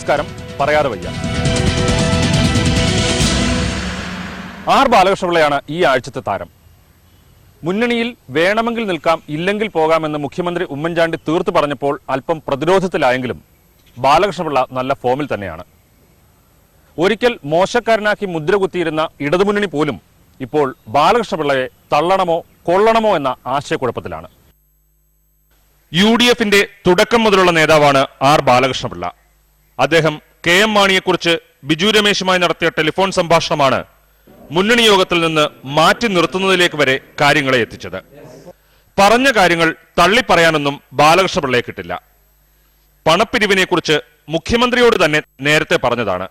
നമസ്കാരം. പറയാതെ വയ്യ. ആർ ബാലകൃഷ്ണപിള്ളയാണ് ഈ ആഴ്ചത്തെ താരം. മുന്നണിയിൽ വേണമെങ്കിൽ നിൽക്കാം, ഇല്ലെങ്കിൽ പോകാമെന്ന് മുഖ്യമന്ത്രി ഉമ്മൻചാണ്ടി തീർത്തു പറഞ്ഞപ്പോൾ അല്പം പ്രതിരോധത്തിലായെങ്കിലും ബാലകൃഷ്ണപിള്ള നല്ല ഫോമിൽ തന്നെയാണ്. ഒരിക്കൽ മോശക്കാരനാക്കി മുദ്ര കുത്തിയിരുന്ന ഇടതുമുന്നണി പോലും ഇപ്പോൾ ബാലകൃഷ്ണപിള്ളയെ തള്ളണമോ കൊള്ളണമോ എന്ന ആശയക്കുഴപ്പത്തിലാണ്. UDF-ന്റെ തുടക്കം മുതലുള്ള നേതാവാണ് ആർ ബാലകൃഷ്ണപിള്ള. അദ്ദേഹം KM മാണിയെക്കുറിച്ച് ബിജു രമേശുമായി നടത്തിയ ടെലിഫോൺ സംഭാഷണമാണ് മുന്നണി യോഗത്തിൽ നിന്ന് മാറ്റി നിർത്തുന്നതിലേക്ക് വരെ കാര്യങ്ങളെ എത്തിച്ചത്. പറഞ്ഞ കാര്യങ്ങൾ തള്ളിപ്പറയാനൊന്നും ബാലകൃഷ്ണപിള്ളയെ കിട്ടില്ല. പണപ്പിരിവിനെക്കുറിച്ച് മുഖ്യമന്ത്രിയോട് തന്നെ നേരത്തെ പറഞ്ഞതാണ്.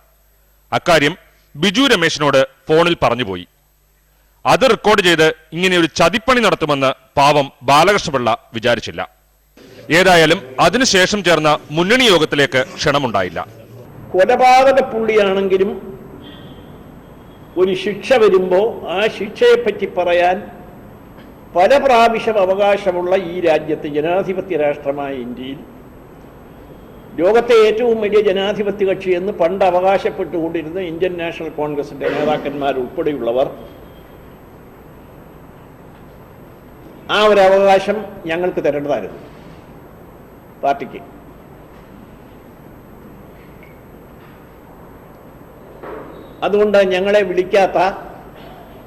അക്കാര്യം ബിജു രമേശിനോട് ഫോണിൽ പറഞ്ഞുപോയി. അത് റെക്കോർഡ് ചെയ്ത് ഇങ്ങനെ ഒരു ചതിപ്പണി നടത്തുമെന്ന് പാവം ബാലകൃഷ്ണപിള്ള വിചാരിച്ചില്ല. ഏതായാലും അതിനുശേഷം ചേർന്ന മുന്നണി യോഗത്തിലേക്ക് ക്ഷണമുണ്ടായില്ല. കൊലപാതക പുള്ളിയാണെങ്കിലും ഒരു ശിക്ഷ വരുമ്പോൾ ആ ശിക്ഷയെപ്പറ്റി പറയാൻ പല പ്രാവശ്യം അവകാശമുള്ള ഈ രാജ്യത്ത്, ജനാധിപത്യ രാഷ്ട്രമായ ഇന്ത്യയിൽ, ലോകത്തെ ഏറ്റവും വലിയ ജനാധിപത്യ കക്ഷി എന്ന് പണ്ട് അവകാശപ്പെട്ടുകൊണ്ടിരുന്ന ഇന്ത്യൻ നാഷണൽ കോൺഗ്രസിന്റെ നേതാക്കന്മാരുൾപ്പെടെയുള്ളവർ ആ ഒരു അവകാശം ഞങ്ങൾക്ക് തരേണ്ടതായിരുന്നു പാർട്ടിക്ക്. അതുകൊണ്ട് ഞങ്ങളെ വിളിക്കാത്ത,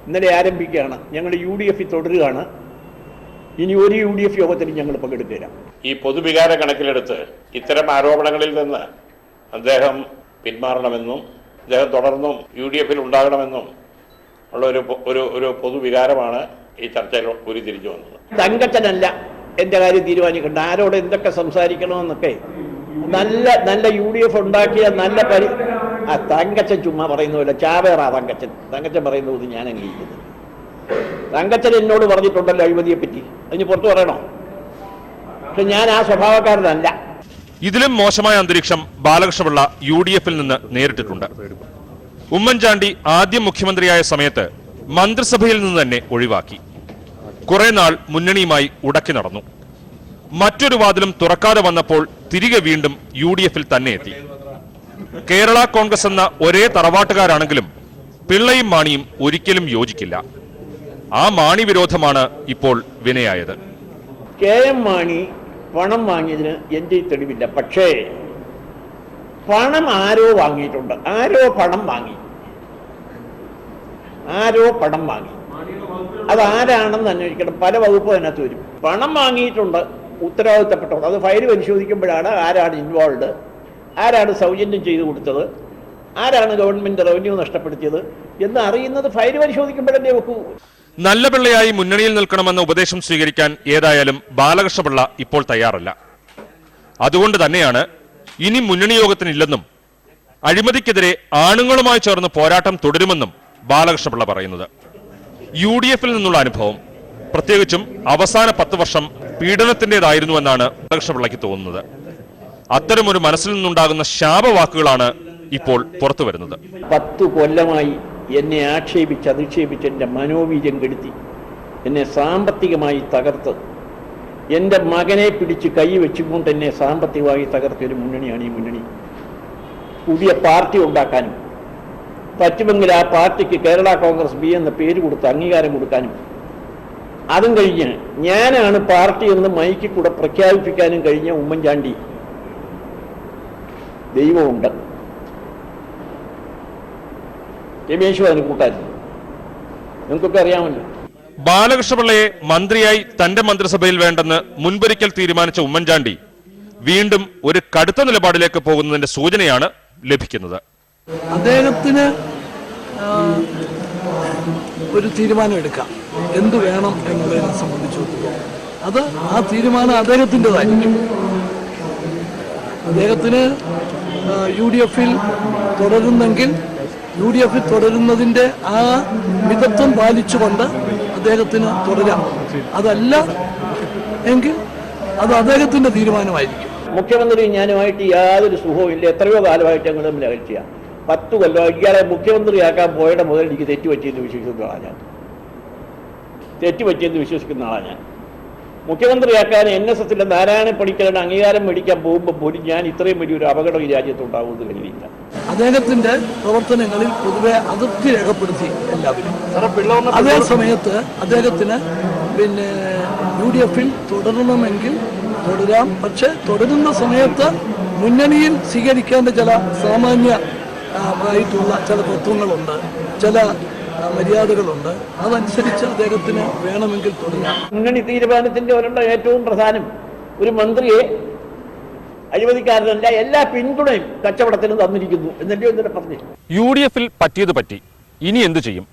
ഇന്നലെ ആരംഭിക്കുകയാണ്, ഞങ്ങൾ UDF തുടരുകയാണ്. ഇനി ഒരു UDF യോഗത്തിന് ഞങ്ങൾ പങ്കെടുക്കില്ല. ഈ പൊതുവികാര കണക്കിലെടുത്ത് ഇത്തരം ആരോപണങ്ങളിൽ നിന്ന് അദ്ദേഹം പിന്മാറണമെന്നും അദ്ദേഹം തുടർന്നും UDF-ൽ ഉണ്ടാകണമെന്നും ഉള്ള ഒരു പൊതുവികാരമാണ് ഈ ചർച്ചയിൽ ഉരുത്തിരിഞ്ഞു വന്നത്. തങ്കച്ചനല്ല എൻ്റെ കാര്യം തീരുമാനിക്കേണ്ട, ആരോട് എന്തൊക്കെ സംസാരിക്കണമെന്നൊക്കെ നല്ല UDF ഉണ്ടാക്കിയ നല്ല തങ്കച്ചൻ ചുമ്മാ പറയുന്നില്ല, ചാവേറാ തങ്കച്ചൻ പറയുന്നത് ഞാൻ അംഗീകരിക്കുന്നത്. തങ്കച്ചൻ എന്നോട് പറഞ്ഞിട്ടുണ്ടല്ലോ അഴിമതിയെ പറ്റി, അതിന് പുറത്തു പറയണോ? പക്ഷെ ഞാൻ ആ സ്വഭാവക്കാരനല്ല. ഇതിലും മോശമായ അന്തരീക്ഷം ബാലകൃഷ്ണപിള്ള UDF-ൽ നിന്ന് നേരിട്ടിട്ടുണ്ട്. ഉമ്മൻചാണ്ടി ആദ്യം മുഖ്യമന്ത്രിയായ സമയത്ത് മന്ത്രിസഭയിൽ നിന്ന് തന്നെ ഒഴിവാക്കി. കുറെ നാൾ മുന്നണിയുമായി ഉടക്കി നടന്നു. മറ്റൊരു വാതിലും തുറക്കാതെ വന്നപ്പോൾ തിരികെ വീണ്ടും UDF-ൽ തന്നെ എത്തി. കേരള കോൺഗ്രസ് എന്ന ഒരേ തറവാട്ടുകാരാണെങ്കിലും പിള്ളയും മാണിയും ഒരിക്കലും യോജിക്കില്ല. ആ മാണി വിരോധമാണ് ഇപ്പോൾ വിനയായത്. KM മാണി പണം വാങ്ങിയതിന് എൻ്റെ തെളിവില്ല. പക്ഷേ പണം ആരോ വാങ്ങിയിട്ടുണ്ട്. ആരോ പണം വാങ്ങി. അതാരാണെന്ന് അന്വേഷിക്കണം. പല വകുപ്പ് അതിനകത്ത് വരും. പണം വാങ്ങിയിട്ടുണ്ട്, ഉത്തരവാദിത്തപ്പെട്ടവർ. അത് ഫയൽ പരിശോധിക്കുമ്പോഴാണ് ആരാണ് ഇൻവോൾവ്, ആരാണ് സൗജന്യം ചെയ്തു കൊടുത്തത്, ആരാണ് ഗവൺമെന്റ് റവന്യൂ നഷ്ടപ്പെടുത്തിയത് എന്ന് അറിയുന്നത് ഫയൽ പരിശോധിക്കുമ്പോഴല്ലേ വെക്കൂ. നല്ല പിള്ളയായി മുന്നണിയിൽ നിൽക്കണമെന്ന ഉപദേശം സ്വീകരിക്കാൻ ഏതായാലും ബാലകൃഷ്ണപിള്ള ഇപ്പോൾ തയ്യാറല്ല. അതുകൊണ്ട് തന്നെയാണ് ഇനി മുന്നണി യോഗത്തിനില്ലെന്നും അഴിമതിക്കെതിരെ ആണുങ്ങളുമായി ചേർന്ന് പോരാട്ടം തുടരുമെന്നും ബാലകൃഷ്ണപിള്ള പറയുന്നത്. UDF-ൽ നിന്നുള്ള അനുഭവം, പ്രത്യേകിച്ചും അവസാന 10 വർഷം പീഡനത്തിൻ്റെതായിരുന്നുവെന്നാണ് ബാലകൃഷ്ണപിള്ളയ്ക്ക് തോന്നുന്നത്. അത്തരമൊരു മനസ്സിൽ നിന്നുണ്ടാകുന്ന ശാപവാക്കുകളാണ് ഇപ്പോൾ പുറത്തു വരുന്നത്. 10 കൊല്ലമായി എന്നെ ആക്ഷേപിച്ച് അധിക്ഷേപിച്ച് എൻ്റെ മനോവീര്യം കെടുത്തി, എന്നെ സാമ്പത്തികമായി തകർത്ത്, എൻ്റെ മകനെ പിടിച്ച് കൈ വെച്ചുകൊണ്ട് എന്നെ സാമ്പത്തികമായി തകർത്തിയൊരു മുന്നണിയാണ് ഈ മുന്നണി. പുതിയ പാർട്ടി ഉണ്ടാക്കാനും പറ്റുമെങ്കിൽ ആ പാർട്ടിക്ക് കേരള കോൺഗ്രസ് B എന്ന പേര് കൊടുത്ത് അംഗീകാരം കൊടുക്കാനും, അതും കഴിഞ്ഞ് ഞാനാണ് പാർട്ടി എന്ന് മൈക്കിൽ കൂടെ പ്രഖ്യാപിപ്പിക്കാനും കഴിഞ്ഞ ഉമ്മൻചാണ്ടി ദൈവമുണ്ട്. രമേശു അതിന് കൂട്ടായിരുന്നു, നിങ്ങൾക്കൊക്കെ അറിയാമല്ലോ. ബാലകൃഷ്ണപിള്ളയെ മന്ത്രിയായി തന്റെ മന്ത്രിസഭയിൽ വേണ്ടെന്ന് മുൻപൊരിക്കൽ തീരുമാനിച്ച ഉമ്മൻചാണ്ടി വീണ്ടും ഒരു കടുത്ത നിലപാടിലേക്ക് പോകുന്നതിന്റെ സൂചനയാണ് ലഭിക്കുന്നത്. അദ്ദേഹത്തിന് ഒരു തീരുമാനം എടുക്കാം, എന്തു വേണം എന്നുള്ളതിനെ സംബന്ധിച്ചു. അത് ആ തീരുമാനം അദ്ദേഹത്തിൻ്റെതായിരിക്കും. അദ്ദേഹത്തിന് UDF-ൽ തുടരുന്നെങ്കിൽ UDF-ൽ തുടരുന്നതിൻ്റെ ആ മിതത്വം പാലിച്ചുകൊണ്ട് അദ്ദേഹത്തിന് തുടരാം. അതല്ല എങ്കിൽ അത് അദ്ദേഹത്തിൻ്റെ തീരുമാനമായിരിക്കും. മുഖ്യമന്ത്രി ഞാനുമായിട്ട് യാതൊരു സുഖവും ഇല്ല. എത്രയോ കാലമായിട്ട് ഞങ്ങൾ തമ്മിൽ അകൽച്ച. 10 കൊല്ലം ഇയാളെ മുഖ്യമന്ത്രിയാക്കാൻ പോയുടെ മുതൽ എനിക്ക് തെറ്റുപറ്റിയെന്ന് വിശ്വസിക്കുന്ന ആളാണ് ഞാൻ. മുഖ്യമന്ത്രിയാക്കാൻ NSSന്റെ നാരായണ പണിക്കരുടെ അംഗീകാരം മേടിക്കാൻ പോകുമ്പോൾ പോലും ഞാൻ ഇത്രയും വലിയൊരു അപകടം ഈ രാജ്യത്തുണ്ടാവുമെന്ന് കരുതിയില്ല. അദ്ദേഹത്തിന്റെ പ്രവർത്തനങ്ങളിൽ പൊതുവെ അതൃപ്തി രേഖപ്പെടുത്തി എല്ലാവരും. അതേ സമയത്ത് അദ്ദേഹത്തിന് UDFിൽ തുടരണമെങ്കിൽ തുടരാം. പക്ഷെ തുടരുന്ന സമയത്ത് മുന്നണിയിൽ സ്വീകരിക്കേണ്ട ചില സാമാന്യമായിട്ടുള്ള ചില തത്വങ്ങളുണ്ട്, ചില മര്യാദകളുണ്ട്. അതനുസരിച്ച് അദ്ദേഹത്തിന് വേണമെങ്കിൽ തുടരാം. മുന്നണി തീരുമാനത്തിന്റെ ഒരെണ്ണം ഏറ്റവും പ്രധാനം ഒരു മന്ത്രിയെ അഴിമതിക്കാരനല്ല എല്ലാ പിന്തുണയും കച്ചവടത്തിന് തന്നിരിക്കുന്നു എന്നല്ലേ ഇന്നലെ പറഞ്ഞു. UDFിൽ പറ്റിയത് പറ്റി, ഇനി എന്തു ചെയ്യും?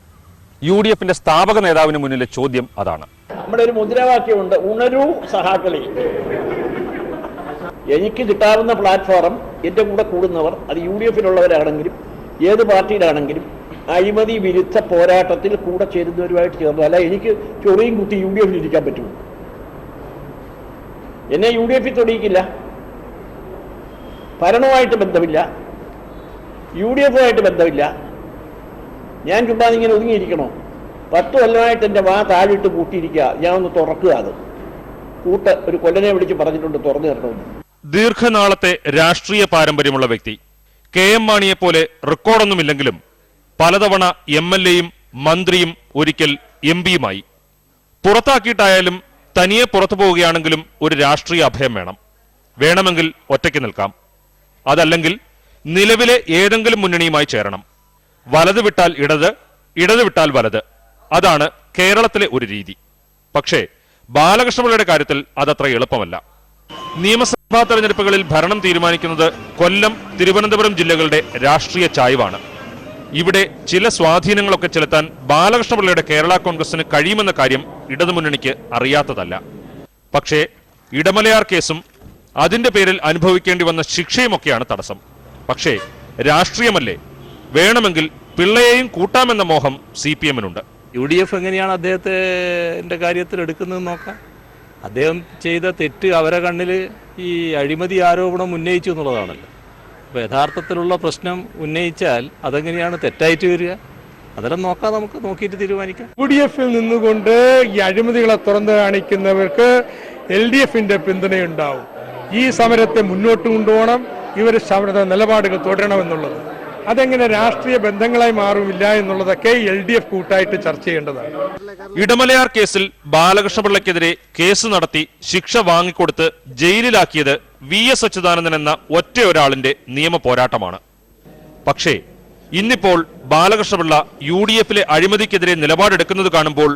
UDFിന്റെ സ്ഥാപക നേതാവിന് മുന്നിലെ ചോദ്യം അതാണ്. നമ്മുടെ ഒരു മുദ്രാവാക്യമുണ്ട്, ഉണരൂ സഹാക്കളെ. എനിക്ക് കിട്ടാവുന്ന പ്ലാറ്റ്ഫോം എൻ്റെ കൂടെ കൂടുന്നവർ, അത് UDFിലുള്ളവരാണെങ്കിലും ഏത് പാർട്ടിയിലാണെങ്കിലും, അഴിമതി വിരുദ്ധ പോരാട്ടത്തിൽ കൂടെ ചേരുന്നവരുമായിട്ട് ചേർന്നു. അല്ല എനിക്ക് ചൊറിയും കുത്തി UDFിൽ ഇരിക്കാൻ പറ്റുമോ? എന്നെ UDFിൽ തൊടിയിക്കില്ല. ഭരണവുമായിട്ട് ബന്ധമില്ല, UDFുമായിട്ട് ബന്ധമില്ല. ഞാൻ ചുമ്മാ ഇങ്ങനെ ഒതുങ്ങിയിരിക്കണോ? 10 കൊല്ലമായിട്ട് എൻ്റെ വാ താഴിട്ട് കൂട്ടിയിരിക്കുക. ഞാൻ ഒന്ന് തുറക്കുക. അത് കൂട്ട് ഒരു കൊല്ലനെ വിളിച്ച് പറഞ്ഞിട്ടുണ്ട് തുറന്നു തരണമെന്ന്. ദീർഘനാളത്തെ രാഷ്ട്രീയ പാരമ്പര്യമുള്ള വ്യക്തി KM മാണിയെ പോലെ റെക്കോർഡൊന്നുമില്ലെങ്കിലും പലതവണ MLAയും മന്ത്രിയും ഒരിക്കൽ MP യുമായി. പുറത്താക്കിയിട്ടായാലും തനിയെ പുറത്തു പോവുകയാണെങ്കിലും ഒരു രാഷ്ട്രീയ അഭയം വേണം. വേണമെങ്കിൽ ഒറ്റയ്ക്ക് നിൽക്കാം. അതല്ലെങ്കിൽ നിലവിലെ ഏതെങ്കിലും മുന്നണിയുമായി ചേരണം. വലത് വിട്ടാൽ ഇടത്, ഇടത് വിട്ടാൽ വലത്. അതാണ് കേരളത്തിലെ ഒരു രീതി. പക്ഷേ ബാലകൃഷ്ണപിള്ളയുടെ കാര്യത്തിൽ അതത്ര എളുപ്പമല്ല. നിയമസഭാ തെരഞ്ഞെടുപ്പുകളിൽ ഭരണം തീരുമാനിക്കുന്നത് കൊല്ലം, തിരുവനന്തപുരം ജില്ലകളുടെ രാഷ്ട്രീയ ചായ്വാണ്. ഇവിടെ ചില സ്വാധീനങ്ങളൊക്കെ ചെലുത്താൻ ബാലകൃഷ്ണപിള്ളയുടെ കേരള കോൺഗ്രസിന് കഴിയുമെന്ന കാര്യം ഇടതുമുന്നണിക്ക് അറിയാത്തതല്ല. പക്ഷേ ഇടമലയാർ കേസും അതിന്റെ പേരിൽ അനുഭവിക്കേണ്ടി വന്ന ശിക്ഷയുമൊക്കെയാണ് തടസ്സം. പക്ഷേ രാഷ്ട്രീയമല്ലേ, വേണമെങ്കിൽ പിള്ളയെയും കൂട്ടാമെന്ന മോഹം CPM-നുണ്ട്. UDF എങ്ങനെയാണ് അദ്ദേഹത്തിന്റെ കാര്യത്തിൽ എടുക്കുന്നതെന്ന് നോക്കാം. അദ്ദേഹം ചെയ്ത തെറ്റ് അവരെ കണ്ണിൽ ഈ അഴിമതി ആരോപണം ഉന്നയിച്ചു എന്നുള്ളതാണല്ലോ. അപ്പോൾ യഥാർത്ഥത്തിലുള്ള പ്രശ്നം ഉന്നയിച്ചാൽ അതെങ്ങനെയാണ് തെറ്റായിട്ട് വരിക? അതെല്ലാം നോക്കാം, നമുക്ക് നോക്കിയിട്ട് തീരുമാനിക്കാം. UDFിൽ നിന്നുകൊണ്ട് ഈ അഴിമതികളെ തുറന്നു കാണിക്കുന്നവർക്ക് LDFിന്റെ പിന്തുണയുണ്ടാവും. ഈ സമരത്തെ മുന്നോട്ട് കൊണ്ടുപോകണം, ഇവർ സമരത്തെ നിലപാടുകൾ തുടരണമെന്നുള്ളത്. അതെങ്ങനെ രാഷ്ട്രീയ ബന്ധങ്ങളായി മാറുമില്ല എന്നുള്ളതൊക്കെ LDF കൂട്ടായിട്ട് ചർച്ച ചെയ്യേണ്ടതാണ്. ഇടമലയാർ കേസിൽ ബാലകൃഷ്ണപിള്ളയ്ക്കെതിരെ കേസ് നടത്തി ശിക്ഷ വാങ്ങിക്കൊടുത്ത് ജയിലിലാക്കിയത് VS അച്യുതാനന്ദൻ എന്ന ഒറ്റയൊരാളിന്റെ നിയമ പോരാട്ടമാണ്. പക്ഷേ ഇന്നിപ്പോൾ ബാലകൃഷ്ണപിള്ള UDFിലെ അഴിമതിക്കെതിരെ നിലപാടെടുക്കുന്നത് കാണുമ്പോൾ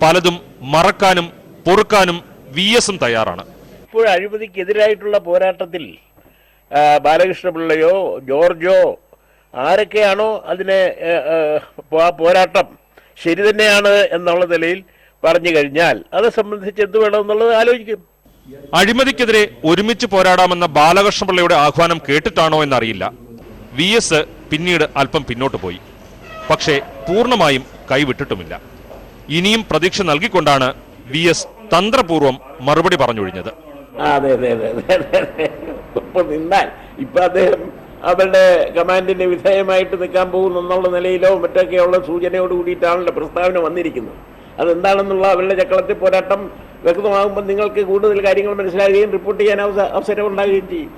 പലതും മറക്കാനും പൊറുക്കാനും VSും തയ്യാറാണ്. ഇപ്പോൾ അഴിമതിക്കെതിരായിട്ടുള്ള പോരാട്ടത്തിൽ ബാലകൃഷ്ണപിള്ളയോ ജോർജോ ആരൊക്കെയാണോ അതിനെ പോരാട്ടം ശരി തന്നെയാണ് എന്നുള്ള നിലയിൽ പറഞ്ഞു കഴിഞ്ഞാൽ അത് സംബന്ധിച്ച് എന്ത് വേണമെന്നുള്ളത് ആലോചിക്കും. അഴിമതിക്കെതിരെ ഒരുമിച്ച് പോരാടാമെന്ന ബാലകൃഷ്ണപിള്ളയുടെ ആഹ്വാനം കേട്ടിട്ടാണോ എന്നറിയില്ല. VS പിന്നീട് അല്പം പിന്നോട്ട് പോയി. പക്ഷേ പൂർണ്ണമായും കൈവിട്ടിട്ടുമില്ല. ഇനിയും പ്രതീക്ഷ നൽകിക്കൊണ്ടാണ് VS തന്ത്രപൂർവ്വം മറുപടി പറഞ്ഞൊഴിഞ്ഞത്. അതെ അതെ അതെ അതെ. ഇപ്പൊ നിന്നാൽ ഇപ്പൊ അദ്ദേഹം അവരുടെ കമാൻഡിന്റെ വിധേയമായിട്ട് നിൽക്കാൻ പോകുന്നു എന്നുള്ള നിലയിലോ മറ്റൊക്കെയുള്ള സൂചനയോട് കൂടിയിട്ടാണല്ലോ പ്രസ്താവന വന്നിരിക്കുന്നത്. അതെന്താണെന്നുള്ള അവരുടെ ചക്കളത്തിൽ പോരാട്ടം വ്യക്തമാകുമ്പോൾ നിങ്ങൾക്ക് കൂടുതൽ കാര്യങ്ങൾ മനസ്സിലാകുകയും റിപ്പോർട്ട് ചെയ്യാൻ അവസരം ഉണ്ടാകുകയും ചെയ്യും.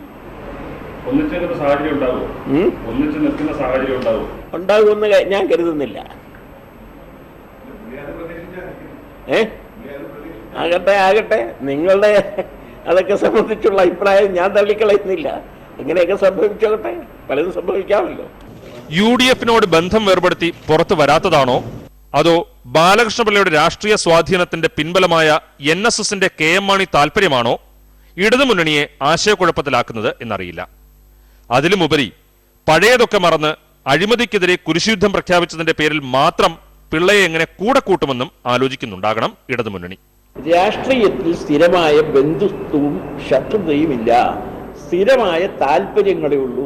ഉണ്ടാകുമെന്ന് ഞാൻ കരുതുന്നില്ല. ആകട്ടെ നിങ്ങളുടെ അതൊക്കെ സംബന്ധിച്ചുള്ള അഭിപ്രായം ഞാൻ തള്ളിക്കളയുന്നില്ല. അങ്ങനെയൊക്കെ സംഭവിച്ചോട്ടെ, പലതും സംഭവിക്കാമല്ലോ. UDFിനോട് ബന്ധം വേർപെടുത്തി പുറത്തു വരാത്തതാണോ, അതോ ബാലകൃഷ്ണപിള്ളയുടെ രാഷ്ട്രീയ സ്വാധീനത്തിന്റെ പിൻബലമായ NSSന്റെ KM മാണി താല്പര്യമാണോ ഇടതുമുന്നണിയെ ആശയക്കുഴപ്പത്തിലാക്കുന്നത് എന്നറിയില്ല. അതിലുമുപരി പഴയതൊക്കെ മറന്ന് അഴിമതിക്കെതിരെ കുരിശുയുദ്ധം പ്രഖ്യാപിച്ചതിന്റെ പേരിൽ മാത്രം പിള്ളയെ എങ്ങനെ കൂടെ കൂട്ടുമെന്നും ആലോചിക്കുന്നുണ്ടാകണം ഇടതുമുന്നണി. രാഷ്ട്രീയത്തിൽ സ്ഥിരമായ ബന്ധുത്വവും ശത്രുതയുമില്ല, സ്ഥിരമായ താല്പര്യങ്ങളേ ഉള്ളൂ.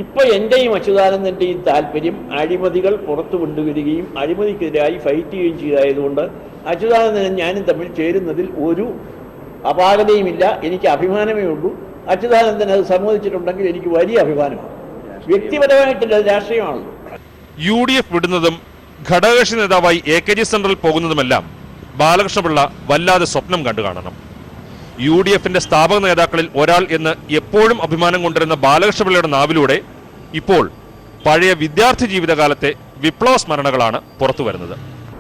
ഇപ്പൊ എന്റെയും അച്യുതാനന്ദന്റെയും താല്പര്യം അഴിമതികൾ പുറത്തു കൊണ്ടുവരികയും അഴിമതിക്കെതിരായി ഫൈറ്റ് ചെയ്യുകയും ചെയ്തതുകൊണ്ട് അച്യുതാനന്ദനും ഞാനും തമ്മിൽ ചേരുന്നതിൽ ഒരു അപാകതയുമില്ല. എനിക്ക് അഭിമാനമേ ഉള്ളൂ. അച്യുതാനന്ദൻ അത് സമ്മതിച്ചിട്ടുണ്ടെങ്കിൽ എനിക്ക് വലിയ അഭിമാനമാണ്. വ്യക്തിപരമായിട്ടുള്ള രാഷ്ട്രീയമാണല്ലോ. UDF വിടുന്നതും ഘടകകക്ഷി നേതാവായി AKG സെന്ററിൽ പോകുന്നതുമെല്ലാം ബാലകൃഷ്ണപിള്ള വല്ലാതെ സ്വപ്നം കണ്ടു കാണണം. UDFന്റെ സ്ഥാപക നേതാക്കളിൽ ഒരാൾ എന്ന് എപ്പോഴും അഭിമാനം കൊണ്ടിരുന്ന ബാലകൃഷ്ണപിള്ളയുടെ നാവിലൂടെ ഇപ്പോൾ പഴയ വിദ്യാർത്ഥി ജീവിതകാലത്തെ വിപ്ലവ സ്മരണകളാണ് പുറത്തു വരുന്നത്.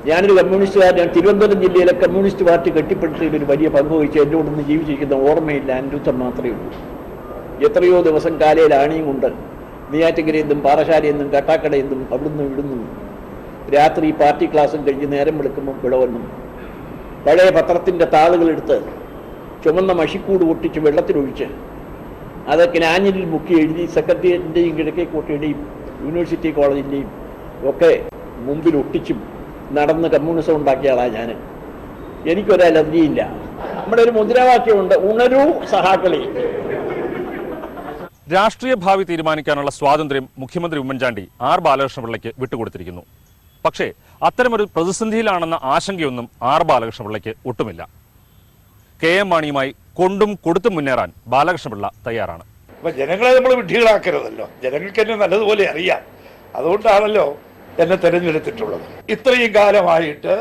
ഞാനൊരു കമ്മ്യൂണിസ്റ്റുകാരൻ. തിരുവനന്തപുരം ജില്ലയിലെ കമ്മ്യൂണിസ്റ്റ് പാർട്ടി കെട്ടിപ്പടുത്തതിൽ ഒരു വലിയ പങ്ക് വഹിച്ച് എൻ്റെ കൂടെ നിന്ന് ജീവിച്ചിരിക്കുന്ന ഓർമ്മയില്ല, അനിരുദ്ധം മാത്രമേ ഉള്ളൂ. എത്രയോ ദിവസം കാലയിൽ ആണിയും കൊണ്ട് നെയ്യാറ്റിൻകരയിൽ നിന്നും പാറശാലയിൽ നിന്നും കട്ടാക്കടയിൽ നിന്നും അവിടുന്ന് ഇവിടുന്നും രാത്രി പാർട്ടി ക്ലാസ്സും കഴിഞ്ഞ് നേരം വെളുക്കുമ്പോൾ വിളവെന്നും പഴയ പത്രത്തിൻ്റെ താളുകളെടുത്ത് ചുമന്ന മഷിക്കൂട് പൊട്ടിച്ച് വെള്ളത്തിലൊഴിച്ച് അതൊക്കെ ആഞ്ഞിലിൽ മുക്കി എഴുതി സെക്രട്ടേറിയറ്റിൻ്റെയും കിഴക്കേക്കോട്ടയുടെയും യൂണിവേഴ്സിറ്റി കോളേജിൻ്റെയും ഒക്കെ മുമ്പിൽ ഒട്ടിച്ചും നടന്ന് കമ്മ്യൂണിസം ഉണ്ടാക്കിയ ആളാണ് ഞാൻ. എനിക്കൊരു അലർജിയില്ല. നമ്മുടെ ഒരു മുദ്രാവാക്യമുണ്ട്, ഉണരൂ സഹാക്കളി. രാഷ്ട്രീയ ഭാവി തീരുമാനിക്കാനുള്ള സ്വാതന്ത്ര്യം മുഖ്യമന്ത്രി ഉമ്മൻചാണ്ടി ആർ ബാലകൃഷ്ണപിള്ളയ്ക്ക് വിട്ടുകൊടുത്തിരിക്കുന്നു. പക്ഷേ അത്തരമൊരു പ്രതിസന്ധിയിലാണെന്ന ആശങ്കയൊന്നും ആർ ബാലകൃഷ്ണപിള്ളയ്ക്ക് ഒട്ടുമില്ല. KM മാണിയുമായി കൊണ്ടും കൊടുത്തും മുന്നേറാൻ ബാലകൃഷ്ണപിള്ള തയ്യാറാണ്. അപ്പൊ ജനങ്ങളെ നമ്മൾ വിഡ്ഢികളാക്കരുതല്ലോ. ജനങ്ങൾക്ക് എന്നെ നല്ലതുപോലെ അറിയാം. അതുകൊണ്ടാണല്ലോ എന്നെ തെരഞ്ഞെടുത്തിട്ടുള്ളത്. ഇത്രയും കാലമായിട്ട്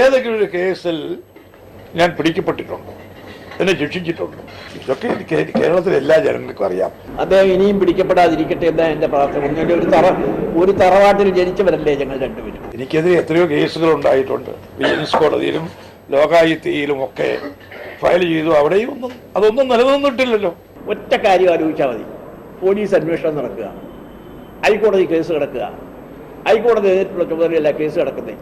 ഏതെങ്കിലും ഒരു കേസിൽ ഞാൻ പിടിക്കപ്പെട്ടിട്ടുണ്ടോ, എന്നെ ശിക്ഷിച്ചിട്ടുണ്ടോ? ഇതൊക്കെ എനിക്ക് കേരളത്തിലെ എല്ലാ ജനങ്ങൾക്കും അറിയാം. അദ്ദേഹം ഇനിയും പിടിക്കപ്പെടാതിരിക്കട്ടെ എന്നാ എൻ്റെ പ്രാർത്ഥന. ഒരു തറവാട്ടിൽ ജനിച്ചവരല്ലേ ഞങ്ങൾ രണ്ടുപേരും. എനിക്കെതിരെ എത്രയോ കേസുകൾ ഉണ്ടായിട്ടുണ്ട്. വിജിലൻസ് കോടതിയിലും ലോകായുക്തയിലും ഒക്കെ ഫയൽ ചെയ്തു. അവിടെയും അതൊന്നും നിലനിന്നിട്ടില്ലല്ലോ. ഒറ്റ കാര്യം ആലോചിച്ചാൽ മതി. പോലീസ് അന്വേഷണം നടക്കുക, ഹൈക്കോടതി കേസ് കിടക്കുക, ഹൈക്കോടതി നേരിട്ടുള്ള ചുമതലയല്ല കേസ് കിടക്കുന്നത്.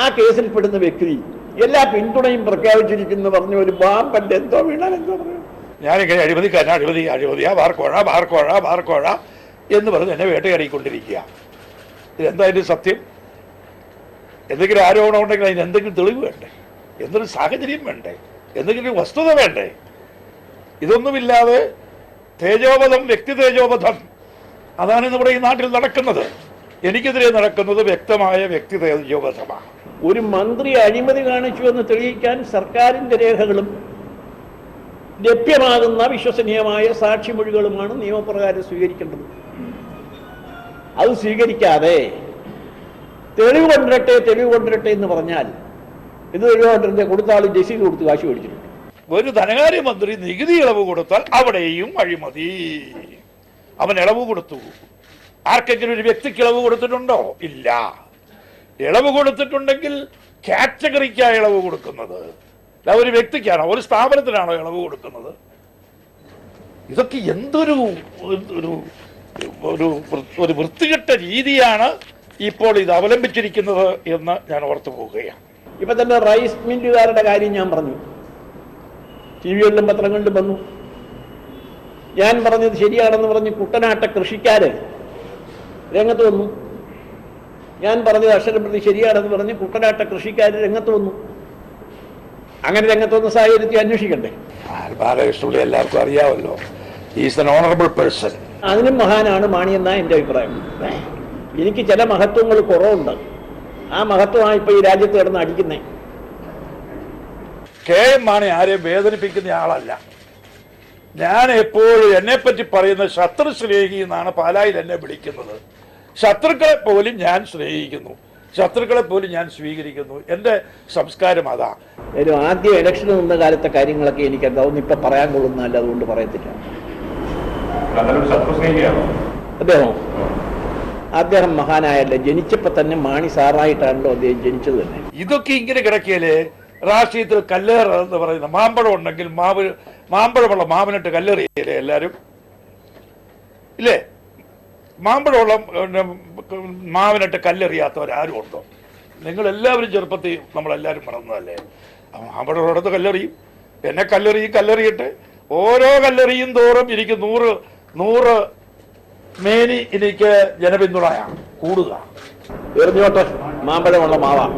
ആ കേസിൽ പെടുന്ന വ്യക്തി എല്ലാ പിന്തുണയും പ്രഖ്യാപിച്ചിരിക്കുന്നു പറഞ്ഞ ഒരു ബാമ്പന്റെ എന്തോ വീണാൽ എന്തോ പറയും. ഞാനിങ്ങനെ അഴിമതിക്കാരൻ, അഴിമതിയാ, ബാർക്കോഴ എന്ന് പറഞ്ഞ് എന്നെ വേട്ടയാടിക്കൊണ്ടിരിക്കുക. ഇതെന്താ അതിൻ്റെ സത്യം? എന്തെങ്കിലും ആരോപണം ഉണ്ടെങ്കിൽ അതിന് എന്തെങ്കിലും തെളിവ് വേണ്ടേ? എന്തൊരു സാഹചര്യം വേണ്ടേ? എന്തെങ്കിലും വസ്തുത വേണ്ടേ? ഇതൊന്നുമില്ലാതെ തേജോവധം, വ്യക്തി തേജോവധം, അതാണ് നമ്മുടെ ഈ നാട്ടിൽ നടക്കുന്നത്. എനിക്കെതിരെ നടക്കുന്നത് വ്യക്തമായ വ്യക്തി തേജോവധമാണ്. ഒരു മന്ത്രി അഴിമതി കാണിച്ചു എന്ന് തെളിയിക്കാൻ സർക്കാരിൻ്റെ രേഖകളും ലഭ്യമാകുന്ന വിശ്വസനീയമായ സാക്ഷിമൊഴികളുമാണ് നിയമപ്രകാരം സ്വീകരിക്കേണ്ടത്. അത് സ്വീകരിക്കാതെ തെളിവ് കൊണ്ടിരട്ടെ എന്ന് പറഞ്ഞാൽ ഇത് തെളിവ് കൊടുത്താലും രസീത് കൊടുത്ത് കാശ് മേടിച്ചിട്ടുണ്ട്. ഒരു ധനകാര്യമന്ത്രി നികുതി ഇളവ് കൊടുത്താൽ അവിടെയും അഴിമതി. അവൻ ഇളവ് കൊടുത്തു. ആർക്കെങ്കിലും ഒരു വ്യക്തിക്ക് ഇളവ് കൊടുത്തിട്ടുണ്ടോ? ഇല്ല. ഇളവ് കൊടുത്തിട്ടുണ്ടെങ്കിൽ കാറ്റഗറിക്കാണ് ഇളവ് കൊടുക്കുന്നത്, ഒരു വ്യക്തിക്കാണോ, ഒരു സ്ഥാപനത്തിനാണോ ഇളവ് കൊടുക്കുന്നത്? ഇതൊക്കെ എന്തൊരു ഒരു വൃത്തികെട്ട രീതിയാണ് ഇപ്പോൾ ഇത് അവലംബിച്ചിരിക്കുന്നത് എന്ന് ഞാൻ ഓർത്തു പോവുകയാണ്. ഇപ്പൊ തന്നെ റൈസ് മില്ലുകാരുടെ കാര്യം ഞാൻ പറഞ്ഞു, TV-കളിലും പത്രങ്ങളിലും വന്നു. ഞാൻ പറഞ്ഞത് ശരിയാണെന്ന് പറഞ്ഞ് കുട്ടനാട്ട കൃഷിക്കാര് രംഗത്ത് വന്നു. ഞാൻ പറഞ്ഞത് അക്ഷരപ്രതി ശരിയാണെന്ന് പറഞ്ഞ് കുട്ടനാട്ട കൃഷിക്കാർ രംഗത്ത് വന്നു. അങ്ങനെ രംഗത്ത് വന്ന സാഹചര്യത്തിൽ അന്വേഷിക്കണ്ടേ? ബാലകൃഷ്ണപിള്ള എല്ലാവർക്കും അറിയാമല്ലോ. Is an honourable person. അതിനും മഹാനാണ് മാണി എന്നാ എൻ്റെ അഭിപ്രായം. എനിക്ക് ചില മഹത്വങ്ങൾ കുറവുണ്ട്. ആ മഹത്വമാണ് ഇപ്പൊ ഈ രാജ്യത്ത് കിടന്ന് അടിക്കുന്നേ. KM മാണി ആരെയും വേദനിപ്പിക്കുന്ന ആളല്ല. ഞാൻ എപ്പോഴും എന്നെപ്പറ്റി പറയുന്ന ശത്രു സ്നേഹി എന്നാണ് പാലായിൽ എന്നെ വിളിക്കുന്നത്. ശത്രുക്കളെ പോലും ഞാൻ സ്നേഹിക്കുന്നു, ശത്രുക്കളെ പോലും ഞാൻ സ്വീകരിക്കുന്നു. എൻ്റെ സംസ്കാരം അതാ. ഒരു ആദ്യ ഇലക്ഷൻ നിന്ന കാലത്തെ കാര്യങ്ങളൊക്കെ എനിക്ക് അതൊന്നും ഇപ്പൊ പറയാൻ കൊള്ളുന്നതല്ല, അതുകൊണ്ട് പറയത്തില്ല. അദ്ദേഹം മഹാനായല്ല. ജനിച്ചപ്പോ തന്നെ മാണി സാറായിട്ടാണല്ലോ അദ്ദേഹം ജനിച്ചത് തന്നെ. ഇതൊക്കെ ഇങ്ങനെ കിടക്കിയാലേ രാഷ്ട്രീയത്തിൽ കല്ലേറ് എന്ന് പറയുന്ന മാമ്പഴം ഉണ്ടെങ്കിൽ മാമ്പഴമുള്ള മാവിനിട്ട് കല്ലെറിയല്ലേ എല്ലാവരും? ഇല്ലേ? മാമ്പഴമുള്ള മാവിനിട്ട് കല്ലെറിയാത്തവരാരും ഉണ്ടോ? നിങ്ങളെല്ലാവരും ചെറുപ്പത്തിൽ നമ്മളെല്ലാവരും മറന്നതല്ലേ? മാമ്പഴമുള്ളത് കല്ലെറിയും, എന്നെ കല്ലെറിയട്ടെ. ഓരോ കല്ലെറിയും തോറും എനിക്ക് 100 മേനി എനിക്ക് ജനപിന്തുണയാണ് കൂടുക. എറിഞ്ഞോട്ടെ, മാമ്പഴമുള്ള മാവാ.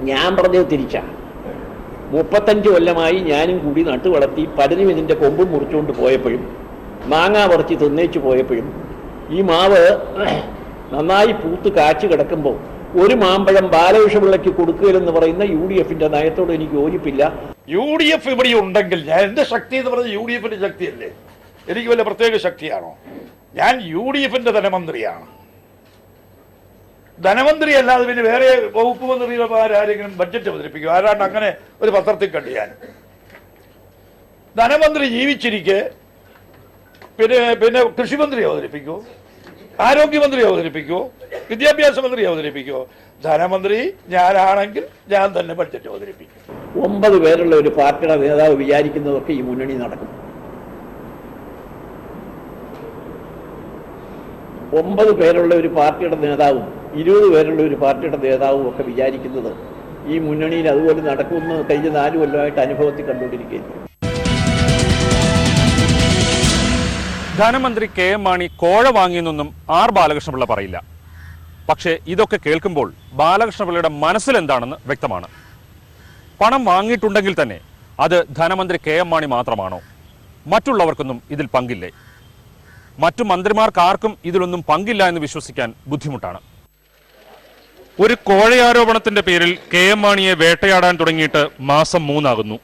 ഞാൻ പറഞ്ഞത് തിരിച്ചാ. 35 കൊല്ലമായി ഞാനും കൂടി നട്ടു വളർത്തി പലരും ഇതിൻ്റെ കൊമ്പും മുറിച്ചുകൊണ്ട് പോയപ്പോഴും മാങ്ങ പറിച്ച് തിന്നേച്ചു പോയപ്പോഴും ഈ മാവ് നന്നായി പൂത്ത് കാച്ചു കിടക്കുമ്പോൾ ഒരു മാമ്പഴം ബാലകൃഷ്ണപിള്ളയ്ക്ക് കൊടുക്കുകയെന്ന് പറയുന്ന UDFന്റെ നയത്തോട് എനിക്ക് യോജിപ്പില്ല. UDF ഇവിടെ ഉണ്ടെങ്കിൽ ഞാൻ എൻ്റെ ശക്തി എന്ന് പറഞ്ഞത് UDFന്റെ ശക്തിയല്ലേ? എനിക്ക് വല്ല പ്രത്യേക ശക്തിയാണോ? ഞാൻ UDFന്റെ ധനമന്ത്രിയാണ്. ധനമന്ത്രി അല്ലാതെ പിന്നെ വേറെ വകുപ്പ് മന്ത്രിമാരാരെങ്കിലും ബഡ്ജറ്റ് അവതരിപ്പിക്കും? ആരാണ്ട് അങ്ങനെ ഒരു പത്രത്തിൽ കണ്ടു ഞാൻ. ധനമന്ത്രി ജീവിച്ചിരിക്കെ പിന്നെ കൃഷിമന്ത്രി അവതരിപ്പിക്കുമോ? ആരോഗ്യമന്ത്രി അവതരിപ്പിക്കുമോ? വിദ്യാഭ്യാസ മന്ത്രി അവതരിപ്പിക്കുമോ? ധനമന്ത്രി ഞാനാണെങ്കിൽ ഞാൻ തന്നെ ബഡ്ജറ്റ് അവതരിപ്പിക്കും. 9 പേരുള്ള ഒരു പാർട്ടിയുടെ നേതാവ് വിചാരിക്കുന്നതൊക്കെ ഈ മുന്നണി നടക്കും. 9 പേരുള്ള ഒരു പാർട്ടിയുടെ നേതാവും 20 പേരുള്ള ഒരു പാർട്ടിയുടെ നേതാവും ഒക്കെ വിചാരിക്കുന്നത് ഈ മുന്നണിയിൽ അതുപോലെ നടക്കുമെന്ന് കഴിഞ്ഞ 4 കൊല്ലമായിട്ട് അനുഭവത്തിൽ കണ്ടുകൊണ്ടിരിക്കുകയാണ്. ധനമന്ത്രി കെ എം മാണി കോഴ വാങ്ങിയെന്നൊന്നും ആർ ബാലകൃഷ്ണപിള്ള പറയില്ല. പക്ഷേ ഇതൊക്കെ കേൾക്കുമ്പോൾ ബാലകൃഷ്ണപിള്ളയുടെ മനസ്സിൽ എന്താണെന്ന് വ്യക്തമാണ്. പണം വാങ്ങിയിട്ടുണ്ടെങ്കിൽ തന്നെ അത് ധനമന്ത്രി കെ എം മാണി മാത്രമാണോ? മറ്റുള്ളവർക്കൊന്നും ഇതിൽ പങ്കില്ലേ? മറ്റു മന്ത്രിമാർക്കാർക്കും ഇതിലൊന്നും പങ്കില്ല എന്ന് വിശ്വസിക്കാൻ ബുദ്ധിമുട്ടാണ്. ഒരു കോഴയാരോപണത്തിന്റെ പേരിൽ കെ എം മാണിയെ വേട്ടയാടാൻ തുടങ്ങിയിട്ട് മാസം 3 ആകുന്നു.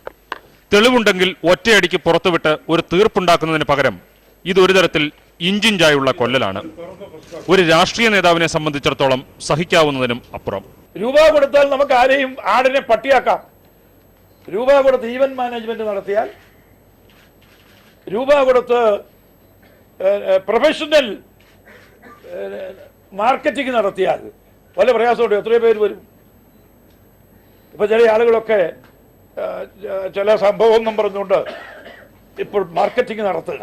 തെളിവുണ്ടെങ്കിൽ ഒറ്റയടിക്ക് പുറത്തുവിട്ട് ഒരു തീർപ്പുണ്ടാക്കുന്നതിന് പകരം ഇതൊരു തരത്തിൽ ഇഞ്ചിഞ്ചായുള്ള കൊല്ലലാണ്. ഒരു രാഷ്ട്രീയ നേതാവിനെ സംബന്ധിച്ചിടത്തോളം സഹിക്കാവുന്നതിനും അപ്പുറം. രൂപ കൊടുത്താൽ നമുക്ക് ആരെയും ആടിനെ പട്ടിയാക്കാം. രൂപ കൊടുത്ത് ഈവന്റ് മാനേജ്മെന്റ് നടത്തിയാൽ, രൂപ കൊടുത്ത് പ്രൊഫഷണൽ മാർക്കറ്റിംഗ് നടത്തിയാൽ വല്ല പ്രയാസമുണ്ട്? എത്രയോ പേര് വരും. ഇപ്പൊ ചില ആളുകളൊക്കെ ചില സംഭവം എന്നും പറഞ്ഞുകൊണ്ട് ഇപ്പോൾ മാർക്കറ്റിംഗ് നടത്തുക.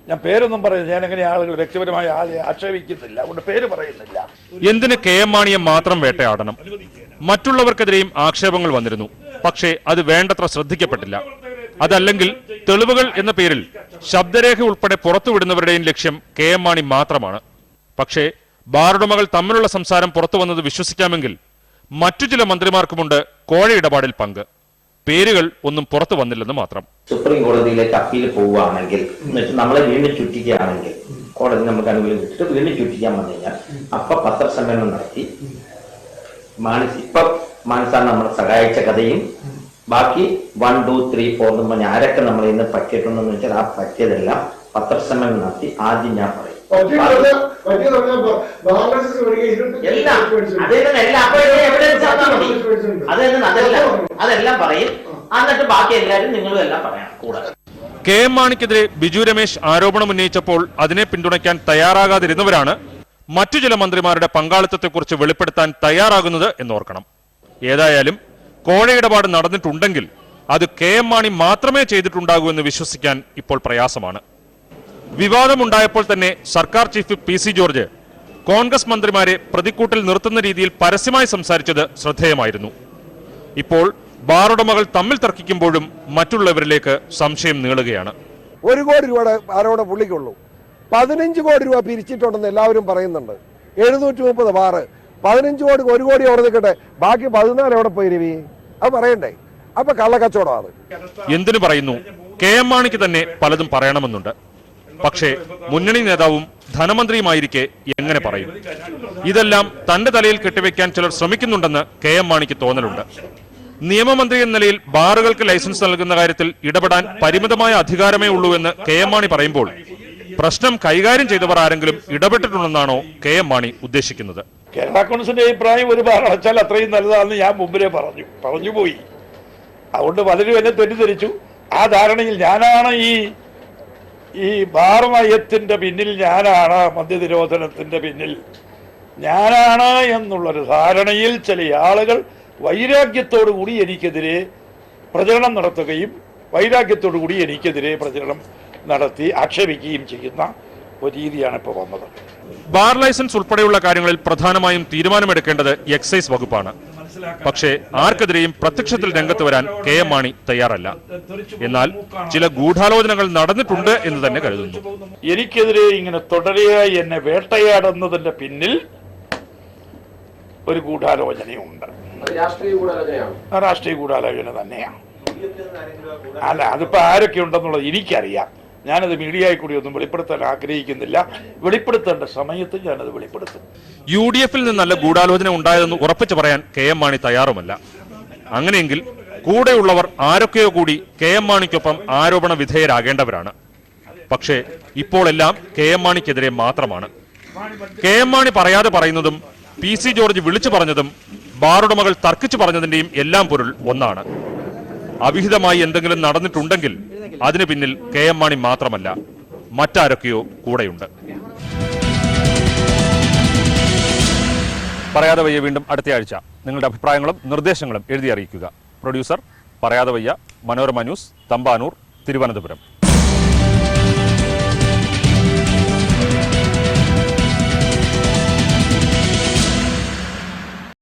ഞാൻ പേരൊന്നും പറയുന്നില്ല, ഞാൻ എങ്ങനെ ആളുകൾ വ്യക്തിപരമായി ആക്ഷേപിക്കുന്നില്ല, അതുകൊണ്ട് പേര് പറയുന്നില്ല. എന്തിന് കെ എം മാണിയെ മാത്രം വേട്ടയാടണം? മറ്റുള്ളവർക്കെതിരെയും ആക്ഷേപങ്ങൾ വന്നിരുന്നു. പക്ഷേ അത് വേണ്ടത്ര ശ്രദ്ധിക്കപ്പെട്ടില്ല. അതല്ലെങ്കിൽ തെളിവുകൾ എന്ന പേരിൽ ശബ്ദരേഖ ഉൾപ്പെടെ പുറത്തുവിടുന്നവരുടെയും ലക്ഷ്യം കെ എം മാണി മാത്രമാണ്. പക്ഷേ ബാറുടമകൾ തമ്മിലുള്ള സംസാരം പുറത്തു വന്നത് വിശ്വസിക്കാമെങ്കിൽ മറ്റു ചില മന്ത്രിമാർക്കുമുണ്ട് കോഴ ഇടപാടിൽ പങ്ക്. പേരുകൾ ഒന്നും പുറത്തു വന്നില്ലെന്ന് മാത്രം. സുപ്രീം കോടതിയിലേക്ക് അപ്പീൽ പോവുകയാണെങ്കിൽ, നമ്മളെ വീണ്ടും ചുറ്റിക്കുകയാണെങ്കിൽ, കോടതി നമുക്ക് അനുകൂലം കിട്ടിട്ട് വീണ്ടും ചുറ്റിക്കാൻ വന്നു കഴിഞ്ഞാൽ അപ്പൊ പത്രസമ്മേളനം നടത്തി മാനസാണ് നമ്മളെ സഹായിച്ച കഥയും ബാക്കി 1, 2, 3, 4 എന്ന് പറഞ്ഞാൽ ആരൊക്കെ നമ്മളെ ഇന്ന് പറ്റിയിട്ടുണ്ടെന്ന് വെച്ചാൽ ആ പറ്റിയതെല്ലാം പത്രസമ്മേളനം നടത്തി ആദ്യം ഞാൻ പറയും. അതെല്ലാം പറയും. എന്നിട്ട് ബാക്കി എല്ലാവരും നിങ്ങളും എല്ലാം പറയാം. കൂടാതെ കെ എം മാണിക്കെതിരെ ബിജു രമേശ് ആരോപണം ഉന്നയിച്ചപ്പോൾ അതിനെ പിന്തുണയ്ക്കാൻ തയ്യാറാകാതിരുന്നവരാണ് മറ്റു ചില മന്ത്രിമാരുടെ പങ്കാളിത്തത്തെക്കുറിച്ച് വെളിപ്പെടുത്താൻ തയ്യാറാകുന്നത് എന്നോർക്കണം. ഏതായാലും കോഴയിടപാട് നടന്നിട്ടുണ്ടെങ്കിൽ അത് കെ എം മാണി മാത്രമേ ചെയ്തിട്ടുണ്ടാകൂ എന്ന് വിശ്വസിക്കാൻ ഇപ്പോൾ പ്രയാസമാണ്. വിവാദമുണ്ടായപ്പോൾ തന്നെ സർക്കാർ ചീഫ് PC ജോർജ് കോൺഗ്രസ് മന്ത്രിമാരെ പ്രതിക്കൂട്ടിൽ നിർത്തുന്ന രീതിയിൽ പരസ്യമായി സംസാരിച്ചത് ശ്രദ്ധേയമായിരുന്നു. ഇപ്പോൾ ബാറുടമകൾ തമ്മിൽ തർക്കിക്കുമ്പോഴും മറ്റുള്ളവരിലേക്ക് സംശയം നീളുകയാണ്. 1 കോടി രൂപയുടെ ആരോടെ പുള്ളിക്കുള്ളൂ. 15 കോടി രൂപ പിരിച്ചിട്ടുണ്ടെന്ന് എല്ലാവരും പറയുന്നുണ്ട്. 730 ബാറ്. 15 കോടി 1 കോടി അവിടെ നിൽക്കട്ടെ, ബാക്കി 14 എവിടെ പോയി രവി? അത് പറയണ്ടേ? അപ്പൊ കള്ളക്കച്ചവടമാണ്. എന്തിനു പറയുന്നു? കെ എം മാണിക്ക് തന്നെ പലതും പറയണമെന്നുണ്ട്. പക്ഷേ മുന്നണി നേതാവും ധനമന്ത്രിയുമായിരിക്കെ എങ്ങനെ പറയും? ഇതെല്ലാം തന്റെ തലയിൽ കെട്ടിവെക്കാൻ ചിലർ ശ്രമിക്കുന്നുണ്ടെന്ന് കെ എം മാണിക്ക് തോന്നലുണ്ട്. നിയമമന്ത്രി എന്ന നിലയിൽ ബാറുകൾക്ക് ലൈസൻസ് നൽകുന്ന കാര്യത്തിൽ ഇടപെടാൻ പരിമിതമായ അധികാരമേ ഉള്ളൂ എന്ന് കെ എം മാണി പറയുമ്പോൾ പ്രശ്നം കൈകാര്യം ചെയ്തവർ ആരെങ്കിലും ഇടപെട്ടിട്ടുണ്ടെന്നാണോ കെ എം മാണി ഉദ്ദേശിക്കുന്നത്? കേരള കോൺഗ്രസിന്റെ അഭിപ്രായം ഒരു ബാർ അടച്ചാൽ അത്രയും നല്ലതാണെന്ന് ഞാൻ മുമ്പിലേ പറഞ്ഞുപോയി. അതുകൊണ്ട് പലരും എന്നെ തെറ്റിദ്ധരിച്ചു. ആ ധാരണയിൽ ഞാനാണ് ഈ ബാർ നയത്തിന്റെ പിന്നിൽ, ഞാനാണ് മദ്യനിരോധനത്തിന്റെ പിന്നിൽ ഞാനാണ് എന്നുള്ളൊരു ധാരണയിൽ ചില ആളുകൾ വൈരാഗ്യത്തോടു കൂടി എനിക്കെതിരെ പ്രചരണം നടത്തുകയും വൈരാഗ്യത്തോടു കൂടി എനിക്കെതിരെ പ്രചരണം നടത്തി ആക്ഷേപിക്കുകയും ചെയ്യുന്ന ഒരു രീതിയാണ് ഇപ്പോൾ വന്നത്. ബാർ ലൈസൻസ് ഉൾപ്പെടെയുള്ള കാര്യങ്ങളിൽ പ്രധാനമായും തീരുമാനമെടുക്കേണ്ടത് എക്സൈസ് വകുപ്പാണ്. പക്ഷേ ആർക്കെതിരെയും പ്രത്യക്ഷത്തിൽ രംഗത്ത് വരാൻ കെ എം മാണി തയ്യാറല്ല. എന്നാൽ ചില ഗൂഢാലോചനകൾ നടന്നിട്ടുണ്ട് എന്ന് തന്നെ കരുതുന്നു. എനിക്കെതിരെ ഇങ്ങനെ തുടരെയായി എന്നെ വേട്ടയാടുന്നതിന്റെ പിന്നിൽ ഒരു ഗൂഢാലോചനയുണ്ട്. രാഷ്ട്രീയ ഗൂഢാലോചന തന്നെയാണ്. അല്ല, അതിപ്പോ ആരൊക്കെ ഉണ്ടെന്നുള്ളത് എനിക്കറിയാം. ഞാനത് മീഡിയയിൽ കൂടി ഒന്നും വെളിപ്പെടുത്താൻ ആഗ്രഹിക്കുന്നില്ല. വെളിപ്പെടുത്തേണ്ട സമയത്ത് ഞാനത് വെളിപ്പെടുത്തും. UDF നിന്നല്ല ഗൂഢാലോചന ഉണ്ടായതെന്ന് ഉറപ്പിച്ചു പറയാൻ കെ എം മാണി തയ്യാറുമല്ല. അങ്ങനെയെങ്കിൽ കൂടെയുള്ളവർ ആരൊക്കെയോ കൂടി കെ എം മാണിക്കൊപ്പം ആരോപണ വിധേയരാകേണ്ടവരാണ്. പക്ഷേ ഇപ്പോൾ എല്ലാം കെ എം മാണിക്കെതിരെ മാത്രമാണ്. കെ എം മാണി പറയാതെ പറയുന്നതും PC ജോർജ് വിളിച്ചു പറഞ്ഞതും ബാറുടമകൾ തർക്കിച്ചു പറഞ്ഞതിന്റെയും എല്ലാം പൊരുൾ ഒന്നാണ്. അവിഹിതമായി എന്തെങ്കിലും നടന്നിട്ടുണ്ടെങ്കിൽ അതിന് പിന്നിൽ KM മാണി മാത്രമല്ല, മറ്റാരൊക്കെയോ കൂടെയുണ്ട്. പറയാതെ വയ്യ വീണ്ടും അടുത്തയാഴ്ച. നിങ്ങളുടെ അഭിപ്രായങ്ങളും നിർദ്ദേശങ്ങളും എഴുതി അറിയിക്കുക. പ്രൊഡ്യൂസർ പറയാതെ വയ്യ, മനോരമ ന്യൂസ്, തമ്പാനൂർ, തിരുവനന്തപുരം.